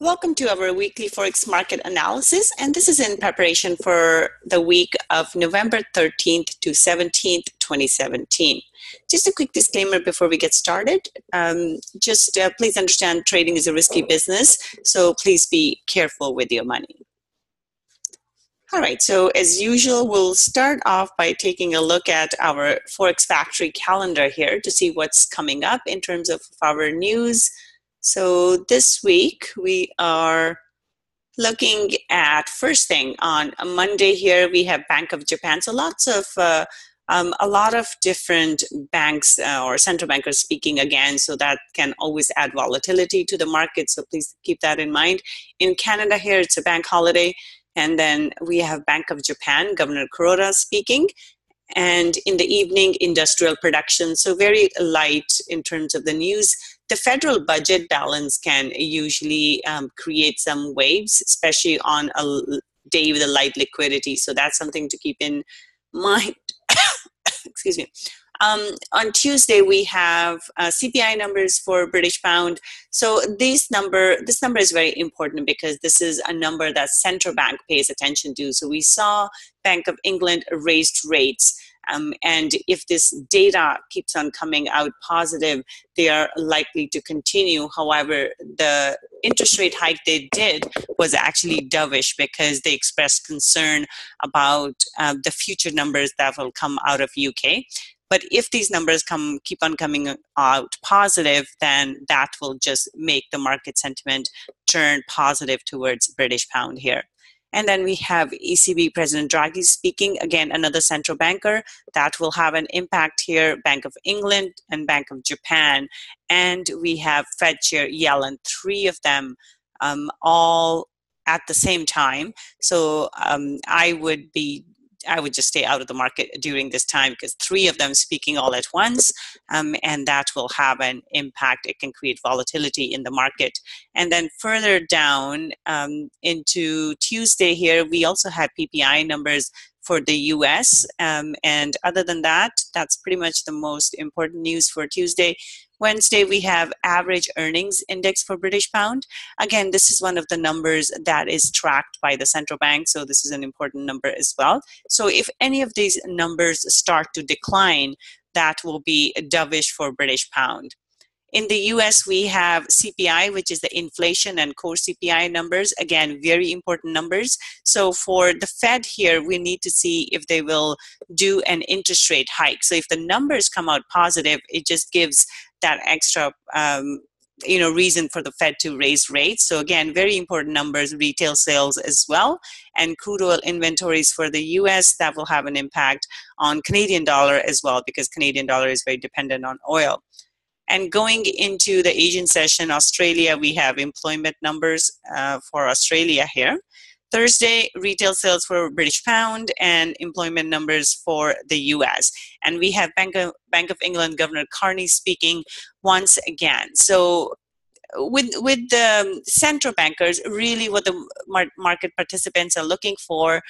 Welcome to our weekly Forex market analysis, and this is in preparation for the week of November 13th to 17th, 2017. Just a quick disclaimer before we get started. Please understand trading is a risky business, so please be careful with your money. All right, so as usual, we'll start off by taking a look at our Forex Factory calendar here to see what's coming up in terms of our news. So this week we are looking at first thing on a Monday here, we have Bank of Japan. So a lot of different banks or central bankers speaking again, so that can always add volatility to the market. So please keep that in mind. In Canada here, it's a bank holiday. And then we have Bank of Japan, Governor Kuroda speaking. And in the evening, industrial production. So very light in terms of the news. The federal budget balance can usually create some waves, especially on a day with a light liquidity. So that's something to keep in mind. Excuse me. On Tuesday, we have CPI numbers for British pound. So this number is very important because this is a number that central bank pays attention to. So we saw Bank of England raised rates. And if this data keeps on coming out positive, they are likely to continue. However, the interest rate hike they did was actually dovish because they expressed concern about the future numbers that will come out of UK. But if these numbers keep on coming out positive, then that will just make the market sentiment turn positive towards British pound here. And then we have ECB President Draghi speaking, again, another central banker. That will have an impact here, Bank of England and Bank of Japan. And we have Fed Chair Yellen, three of them all at the same time. So I would just stay out of the market during this time because three of them speaking all at once, and that will have an impact. It can create volatility in the market. And then further down into Tuesday here, we also had PPI numbers for the US. And other than that, that's pretty much the most important news for Tuesday. Wednesday, we have average earnings index for British pound. Again, this is one of the numbers that is tracked by the central bank, so this is an important number as well. So if any of these numbers start to decline, that will be dovish for British pound. In the US, we have CPI, which is the inflation and core CPI numbers. Again, very important numbers. So for the Fed here, we need to see if they will do an interest rate hike. So if the numbers come out positive, it just gives that extra reason for the Fed to raise rates. So again, very important numbers, retail sales as well, and crude oil inventories for the US. That will have an impact on Canadian dollar as well because Canadian dollar is very dependent on oil. And going into the Asian session, Australia, we have employment numbers for Australia here. Thursday, retail sales for British pound and employment numbers for the US. And we have Bank of England Governor Carney speaking once again. So with the central bankers, really what the market participants are looking for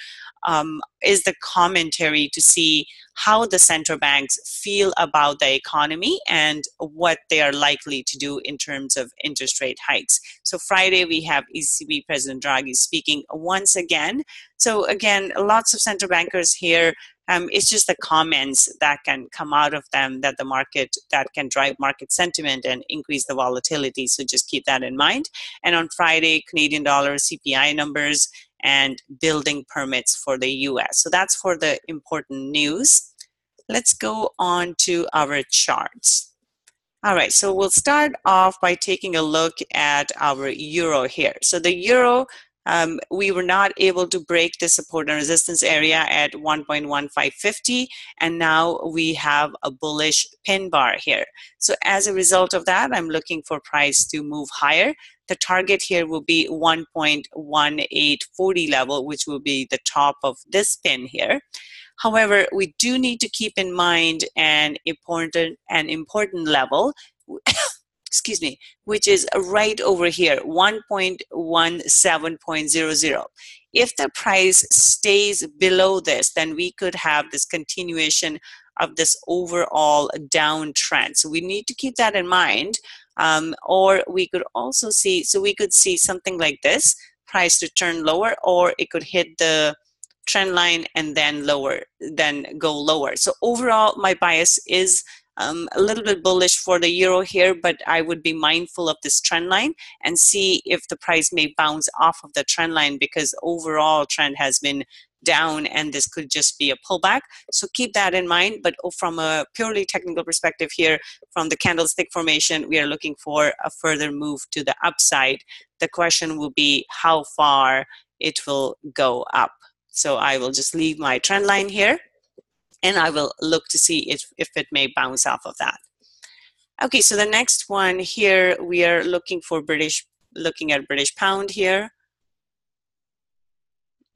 is the commentary to see how the central banks feel about the economy and what they are likely to do in terms of interest rate hikes. So Friday, we have ECB President Draghi speaking once again. So again, lots of central bankers here. It's just the comments that can come out of them that can drive market sentiment and increase the volatility. So just keep that in mind. And on Friday, Canadian dollar CPI numbers and building permits for the US. So that's for the important news. Let's go on to our charts. All right, so we'll start off by taking a look at our euro here. So the euro, we were not able to break the support and resistance area at 1.1550, and now we have a bullish pin bar here. So as a result of that, I'm looking for price to move higher. The target here will be 1.1840 level, which will be the top of this pin here. However, we do need to keep in mind an important level, excuse me, which is right over here, 1.17.00. If the price stays below this, then we could have this continuation of this overall downtrend. So we need to keep that in mind. Or we could also see, so we could see something like this, price to turn lower, or it could hit the trend line and then lower, then go lower. So overall, my bias is a little bit bullish for the euro here, but I would be mindful of this trend line and see if the price may bounce off of the trend line, because overall trend has been down and this could just be a pullback. So keep that in mind. But from a purely technical perspective here, from the candlestick formation, we are looking for a further move to the upside. The question will be how far it will go up. So I will just leave my trend line here, and I will look to see if it may bounce off of that. Okay, so the next one here, we are looking at British pound here.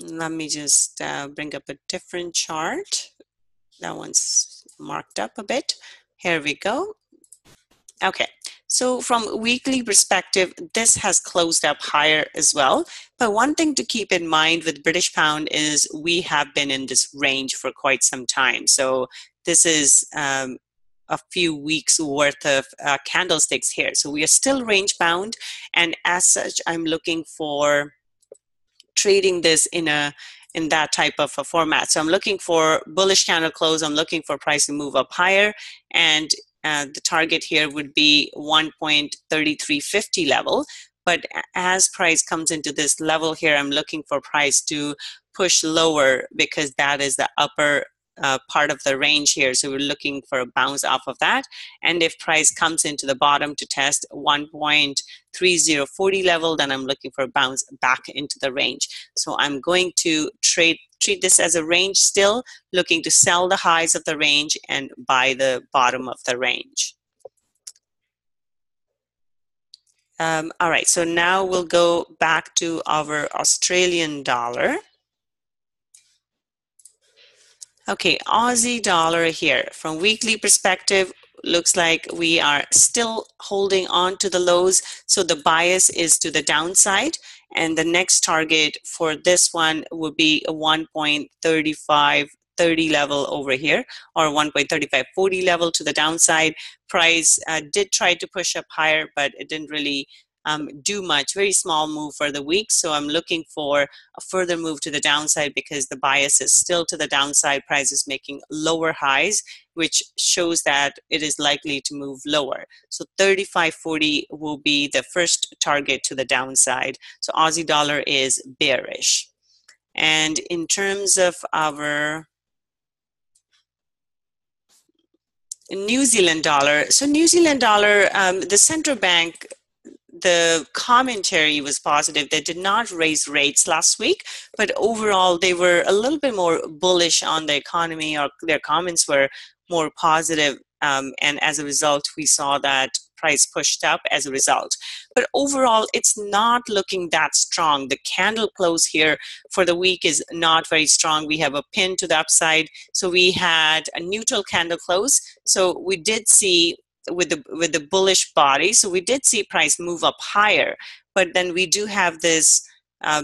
Let me just bring up a different chart. That one's marked up a bit. Here we go. Okay, so from weekly perspective, this has closed up higher as well. But one thing to keep in mind with British pound is we have been in this range for quite some time. So this is a few weeks worth of candlesticks here. So we are still range bound, and as such, I'm looking for trading this in that type of a format. So I'm looking for bullish candle close. I'm looking for price to move up higher, and the target here would be 1.3350 level. But as price comes into this level here, I'm looking for price to push lower, because that is the upper part of the range here. So we're looking for a bounce off of that. And if price comes into the bottom to test 1.3040 level, then I'm looking for a bounce back into the range. So I'm going to treat this as a range still, looking to sell the highs of the range and buy the bottom of the range. All right, so now we'll go back to our Australian dollar. Okay, Aussie dollar here. From weekly perspective, looks like we are still holding on to the lows. So the bias is to the downside. And the next target for this one will be a 1.3530 level over here, or 1.3540 level to the downside. Price did try to push up higher, but it didn't really do much. Very small move for the week. So I'm looking for a further move to the downside, because the bias is still to the downside. Price is making lower highs, which shows that it is likely to move lower. So 35.40 will be the first target to the downside. So Aussie dollar is bearish. And in terms of our New Zealand dollar, so New Zealand dollar, the central bank, the commentary was positive. They did not raise rates last week, but overall they were a little bit more bullish on the economy, or their comments were more positive, and as a result we saw that price pushed up as a result. But overall it's not looking that strong. The candle close here for the week is not very strong. We have a pin to the upside, so we had a neutral candle close. So we did see with the bullish body, so we did see price move up higher, but then we do have this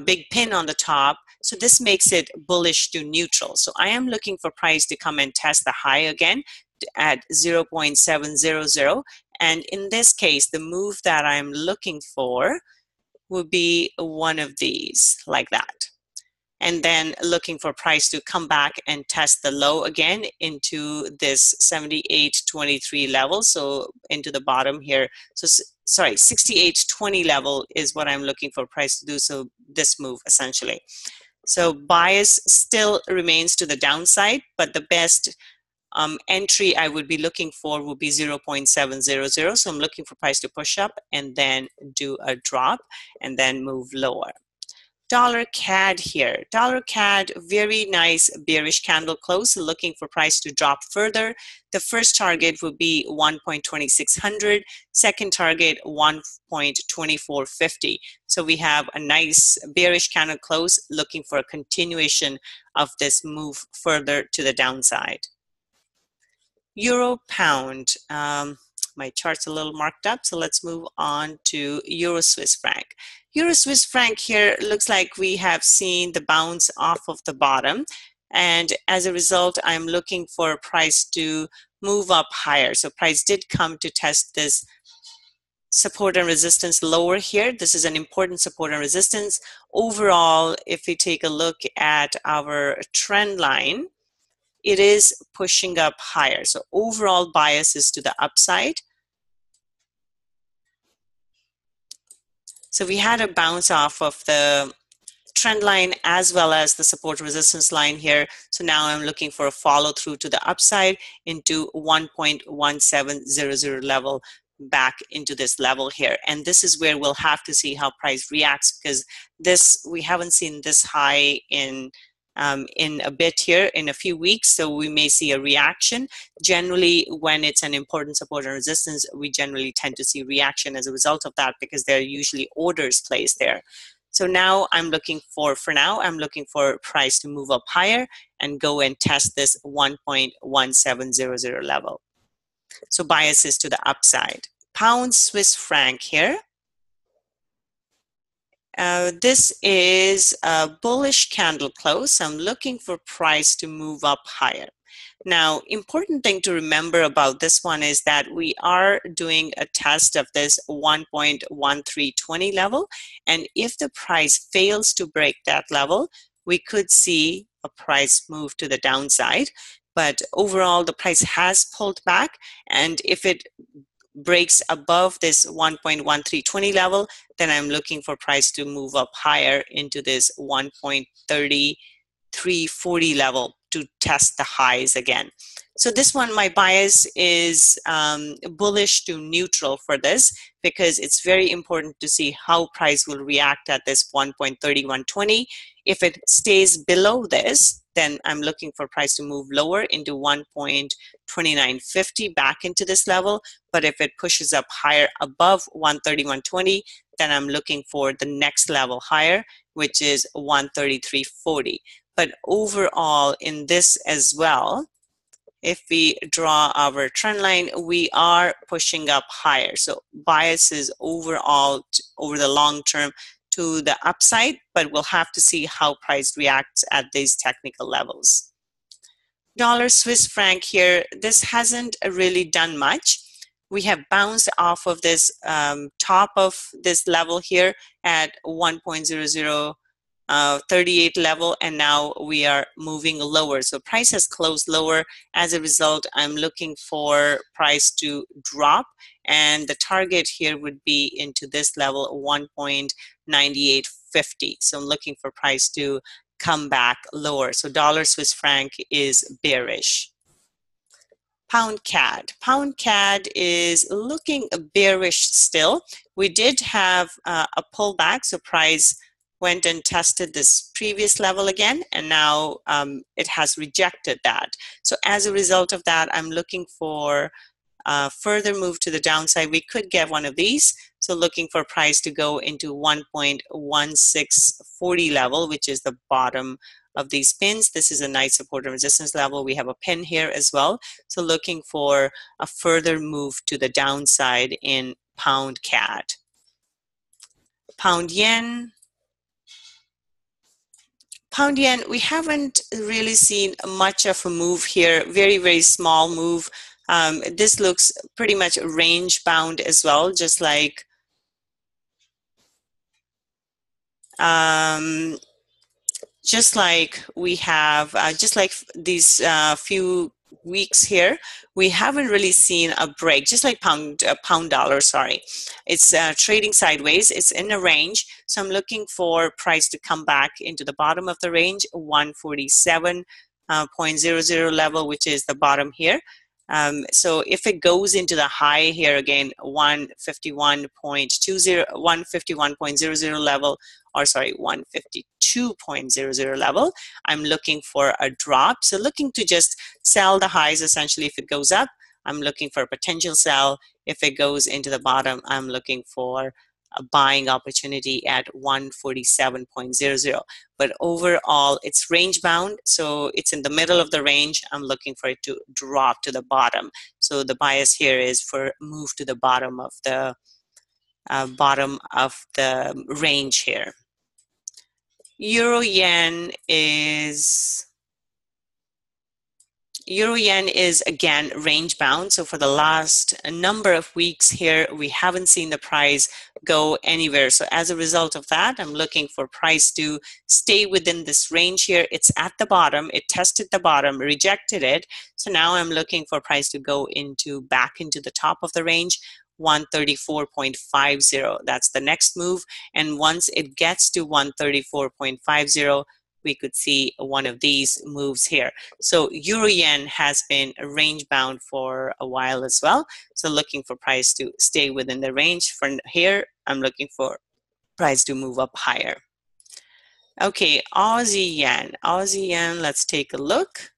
big pin on the top, so this makes it bullish to neutral. So I am looking for price to come and test the high again at 0.700, and in this case the move that I'm looking for would be one of these, like that. And then looking for price to come back and test the low again into this 78.23 level, so into the bottom here. So sorry, 68.20 level is what I'm looking for price to do, so this move essentially. So bias still remains to the downside, but the best entry I would be looking for would be 0.700. So I'm looking for price to push up and then do a drop and then move lower. Dollar CAD here. Dollar CAD, very nice bearish candle close, looking for price to drop further. The first target would be 1.2600, second target 1.2450. So we have a nice bearish candle close, looking for a continuation of this move further to the downside. Euro pound. My chart's a little marked up, so let's move on to Euro Swiss franc. Euro Swiss franc here looks like we have seen the bounce off of the bottom, And as a result, I'm looking for price to move up higher. So price did come to test this support and resistance lower here. This is an important support and resistance. Overall, if we take a look at our trend line, it is pushing up higher. So overall bias is to the upside. So we had a bounce off of the trend line as well as the support resistance line here. So now I'm looking for a follow through to the upside into 1.1700 level, back into this level here. And this is where we'll have to see how price reacts, because this, we haven't seen this high in a bit here in a few weeks, so we may see a reaction. Generally, when it's an important support and resistance, we generally tend to see reaction as a result of that, because there are usually orders placed there. So now I'm looking for now, I'm looking for price to move up higher and go and test this 1.1700 level. So bias is to the upside. Pound Swiss franc here. This is a bullish candle close. I'm looking for price to move up higher. Now, important thing to remember about this one is that we are doing a test of this 1.1320 level. And if the price fails to break that level, we could see a price move to the downside. But overall, the price has pulled back. And if it breaks above this 1.1320 level, then I'm looking for price to move up higher into this 1.3340 level to test the highs again. So this one, my bias is bullish to neutral for this, because it's very important to see how price will react at this 1.3120. If it stays below this, then I'm looking for price to move lower into 1.2950 back into this level. But if it pushes up higher above 131.20, then I'm looking for the next level higher, which is 133.40. But overall in this as well, if we draw our trend line, we are pushing up higher. So bias is overall over the long term to the upside, but we'll have to see how price reacts at these technical levels. Dollar Swiss franc here, this hasn't really done much. We have bounced off of this top of this level here at 1.0038 level, and now we are moving lower. So price has closed lower. As a result, I'm looking for price to drop, and the target here would be into this level, 1.9850. So I'm looking for price to come back lower. So dollar Swiss franc is bearish. Pound CAD. Pound CAD is looking bearish still. We did have a pullback, so price went and tested this previous level again, and now it has rejected that. So as a result of that, I'm looking for further move to the downside. We could get one of these. So looking for price to go into 1.1640 level, which is the bottom of these pins. This is a nice support and resistance level. We have a pin here as well. So looking for a further move to the downside in pound CAD. Pound yen. Pound yen, we haven't really seen much of a move here. Very, very small move. This looks pretty much range bound as well, just like we have, just like these few weeks here, we haven't really seen a break, just like pound dollar, sorry. It's trading sideways, it's in a range. So I'm looking for price to come back into the bottom of the range, 147.00 level, which is the bottom here. So if it goes into the high here again, 151.00 level, or sorry, 152.00 level, I'm looking for a drop. So looking to just sell the highs essentially. If it goes up, I'm looking for a potential sell. If it goes into the bottom, I'm looking for a buying opportunity at 147.00. But overall, it's range bound, so it's in the middle of the range. I'm looking for it to drop to the bottom. So the bias here is for move to the bottom of the range here. Euro yen is Euro yen is again range bound. So for the last number of weeks here, we haven't seen the price go anywhere. So as a result of that, I'm looking for price to stay within this range here. It's at the bottom. It tested the bottom, rejected it. So now I'm looking for price to go back into the top of the range. 134.50. That's the next move. And once it gets to 134.50, we could see one of these moves here. So Euro Yen has been range bound for a while as well. So looking for price to stay within the range. From here, I'm looking for price to move up higher. Okay, Aussie Yen. Aussie Yen, let's take a look.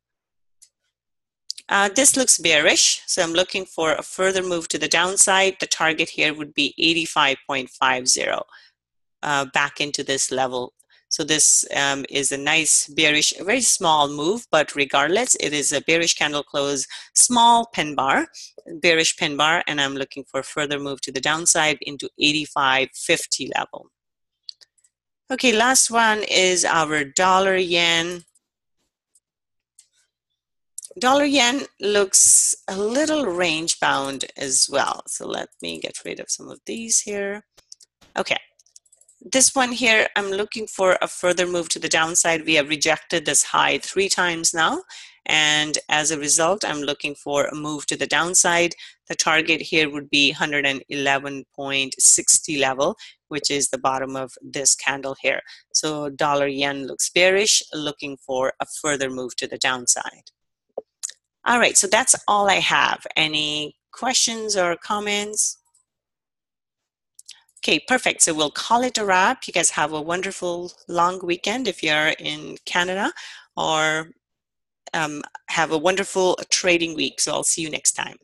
This looks bearish, so I'm looking for a further move to the downside. The target here would be 85.50, back into this level. So this is a nice bearish, very small move, but regardless, it is a bearish candle close, small pin bar, bearish pin bar, and I'm looking for a further move to the downside into 85.50 level. Okay, last one is our dollar yen. Dollar yen looks a little range bound as well. So let me get rid of some of these here. Okay. This one here, I'm looking for a further move to the downside. We have rejected this high 3 times now. And as a result, I'm looking for a move to the downside. The target here would be 111.60 level, which is the bottom of this candle here. So dollar yen looks bearish, looking for a further move to the downside. All right, so that's all I have. Any questions or comments? Okay, perfect. So we'll call it a wrap. You guys have a wonderful long weekend if you're in Canada, or have a wonderful trading week. So I'll see you next time.